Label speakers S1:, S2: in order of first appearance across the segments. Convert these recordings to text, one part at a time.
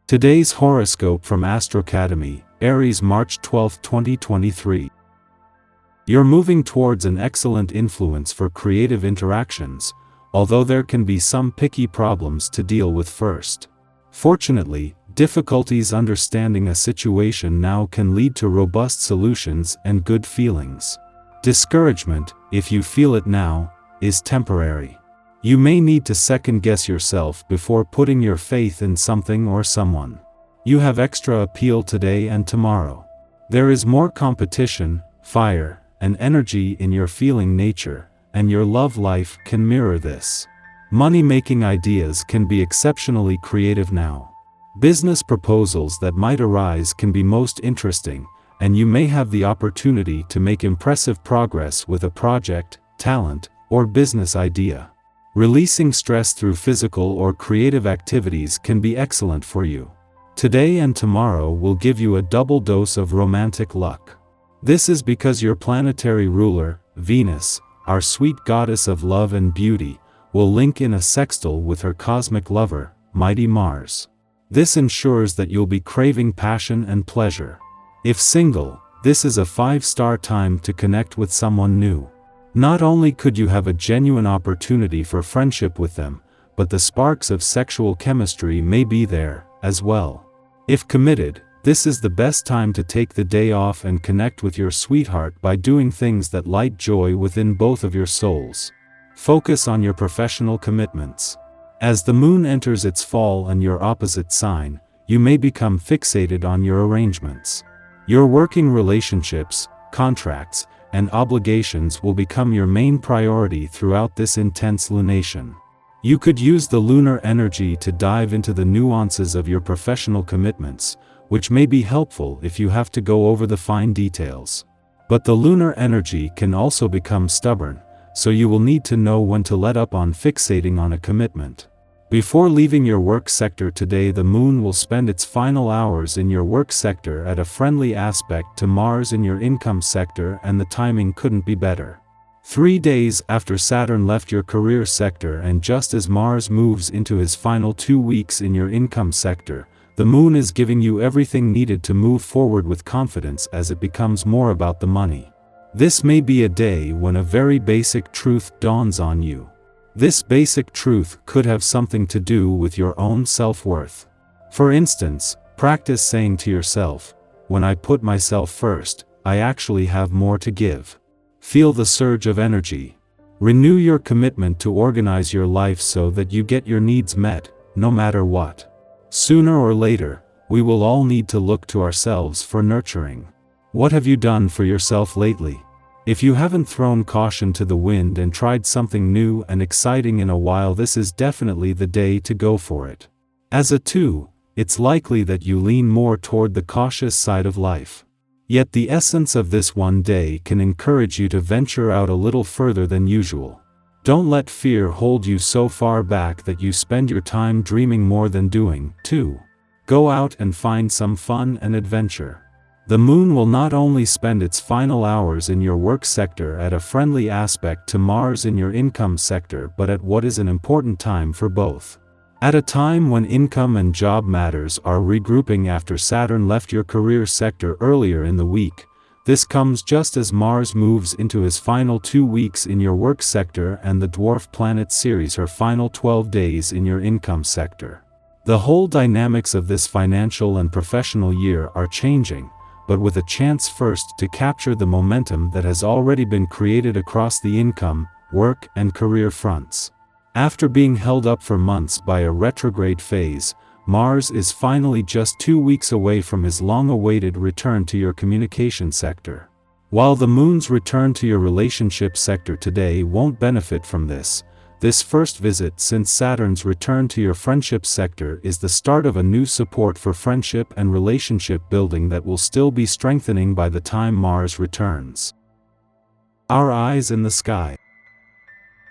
S1: Today's horoscope from Astro Academy, Aries, March 12, 2023. You're moving towards an excellent influence for creative interactions, although there can be some picky problems to deal with first. Fortunately, difficulties understanding a situation now can lead to robust solutions and good feelings. Discouragement, if you feel it now, is temporary. You may need to second-guess yourself before putting your faith in something or someone. You have extra appeal today and tomorrow. There is more competition, fire, and energy in your feeling nature, and your love life can mirror this. Money-making ideas can be exceptionally creative now. Business proposals that might arise can be most interesting, and you may have the opportunity to make impressive progress with a project, talent, or business idea. Releasing stress through physical or creative activities can be excellent for you. Today and tomorrow will give you a double dose of romantic luck. This is because your planetary ruler, Venus, our sweet goddess of love and beauty, will link in a sextile with her cosmic lover, mighty Mars. This ensures that you'll be craving passion and pleasure. If single, this is a 5-star time to connect with someone new. Not only could you have a genuine opportunity for friendship with them, but the sparks of sexual chemistry may be there, as well. If committed, this is the best time to take the day off and connect with your sweetheart by doing things that light joy within both of your souls. Focus on your professional commitments. As the moon enters its fall in your opposite sign, you may become fixated on your arrangements. Your working relationships, contracts, and obligations will become your main priority throughout this intense lunation. You could use the lunar energy to dive into the nuances of your professional commitments, which may be helpful if you have to go over the fine details. But the lunar energy can also become stubborn, so you will need to know when to let up on fixating on a commitment. Before leaving your work sector today, the moon will spend its final hours in your work sector at a friendly aspect to Mars in your income sector, and the timing couldn't be better. 3 days after Saturn left your career sector and just as Mars moves into his final 2 weeks in your income sector, the moon is giving you everything needed to move forward with confidence as it becomes more about the money. This may be a day when a very basic truth dawns on you. This basic truth could have something to do with your own self-worth. For instance, practice saying to yourself, "When I put myself first, I actually have more to give." Feel the surge of energy. Renew your commitment to organize your life so that you get your needs met, no matter what. Sooner or later, we will all need to look to ourselves for nurturing. What have you done for yourself lately? If you haven't thrown caution to the wind and tried something new and exciting in a while, this is definitely the day to go for it. As a 2, it's likely that you lean more toward the cautious side of life. Yet the essence of this one day can encourage you to venture out a little further than usual. Don't let fear hold you so far back that you spend your time dreaming more than doing. 2. Go out and find some fun and adventure. The moon will not only spend its final hours in your work sector at a friendly aspect to Mars in your income sector, but at what is an important time for both. At a time when income and job matters are regrouping after Saturn left your career sector earlier in the week, this comes just as Mars moves into his final 2 weeks in your work sector and the dwarf planet Ceres her final 12 days in your income sector. The whole dynamics of this financial and professional year are changing, but with a chance first to capture the momentum that has already been created across the income, work, and career fronts. After being held up for months by a retrograde phase, Mars is finally just 2 weeks away from his long-awaited return to your communication sector. While the moon's return to your relationship sector today won't benefit from this first visit since Saturn's return to your friendship sector is the start of a new support for friendship and relationship building that will still be strengthening by the time Mars returns. Our eyes in the sky.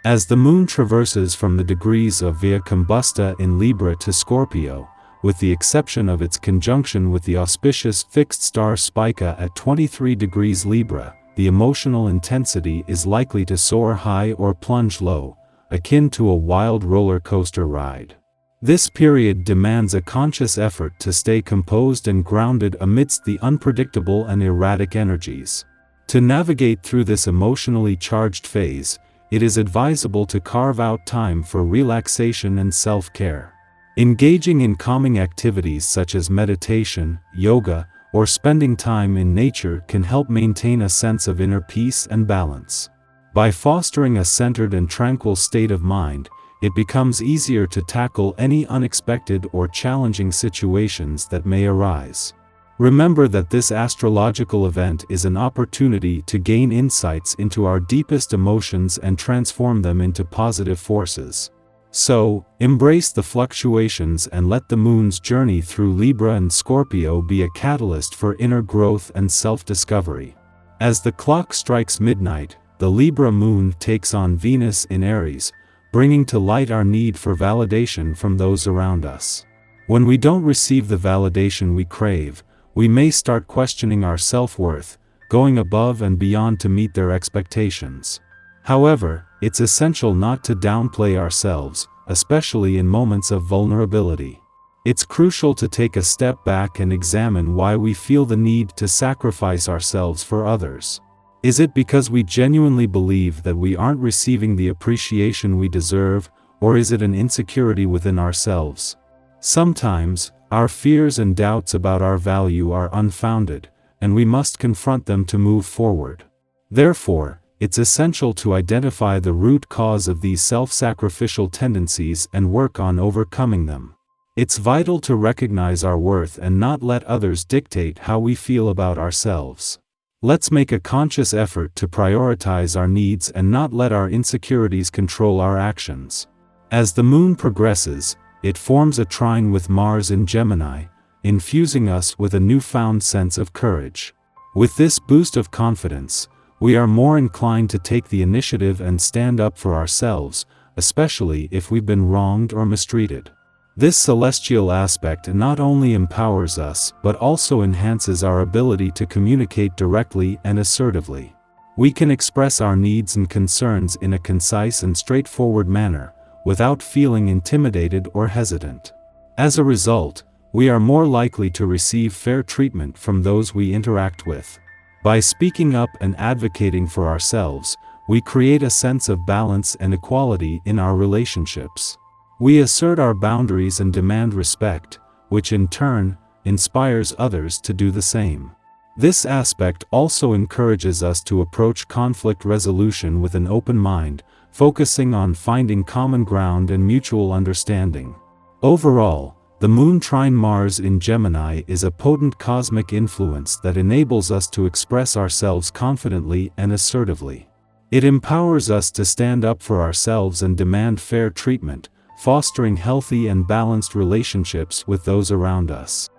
S1: As the moon traverses from the degrees of Via Combusta in Libra to Scorpio, with the exception of its conjunction with the auspicious fixed star Spica at 23 degrees Libra, the emotional intensity is likely to soar high or plunge low, akin to a wild roller coaster ride. This period demands a conscious effort to stay composed and grounded amidst the unpredictable and erratic energies. To navigate through this emotionally charged phase, it is advisable to carve out time for relaxation and self-care. Engaging in calming activities such as meditation, yoga, or spending time in nature can help maintain a sense of inner peace and balance. By fostering a centered and tranquil state of mind, it becomes easier to tackle any unexpected or challenging situations that may arise. Remember that this astrological event is an opportunity to gain insights into our deepest emotions and transform them into positive forces. So, embrace the fluctuations and let the moon's journey through Libra and Scorpio be a catalyst for inner growth and self-discovery. As the clock strikes midnight, the Libra moon takes on Venus in Aries, bringing to light our need for validation from those around us. When we don't receive the validation we crave, we may start questioning our self-worth, going above and beyond to meet their expectations. However, it's essential not to downplay ourselves, especially in moments of vulnerability. It's crucial to take a step back and examine why we feel the need to sacrifice ourselves for others. Is it because we genuinely believe that we aren't receiving the appreciation we deserve, or is it an insecurity within ourselves? Sometimes, our fears and doubts about our value are unfounded, and we must confront them to move forward. Therefore, it's essential to identify the root cause of these self-sacrificial tendencies and work on overcoming them. It's vital to recognize our worth and not let others dictate how we feel about ourselves. Let's make a conscious effort to prioritize our needs and not let our insecurities control our actions. As the moon progresses, it forms a trine with Mars in Gemini, infusing us with a newfound sense of courage. With this boost of confidence, we are more inclined to take the initiative and stand up for ourselves, especially if we've been wronged or mistreated. This celestial aspect not only empowers us but also enhances our ability to communicate directly and assertively. We can express our needs and concerns in a concise and straightforward manner, without feeling intimidated or hesitant. As a result, we are more likely to receive fair treatment from those we interact with. By speaking up and advocating for ourselves, we create a sense of balance and equality in our relationships. We assert our boundaries and demand respect, which in turn inspires others to do the same. This aspect also encourages us to approach conflict resolution with an open mind, focusing on finding common ground and mutual understanding. Overall, the moon trine Mars in Gemini is a potent cosmic influence that enables us to express ourselves confidently and assertively. It empowers us to stand up for ourselves and demand fair treatment, fostering healthy and balanced relationships with those around us.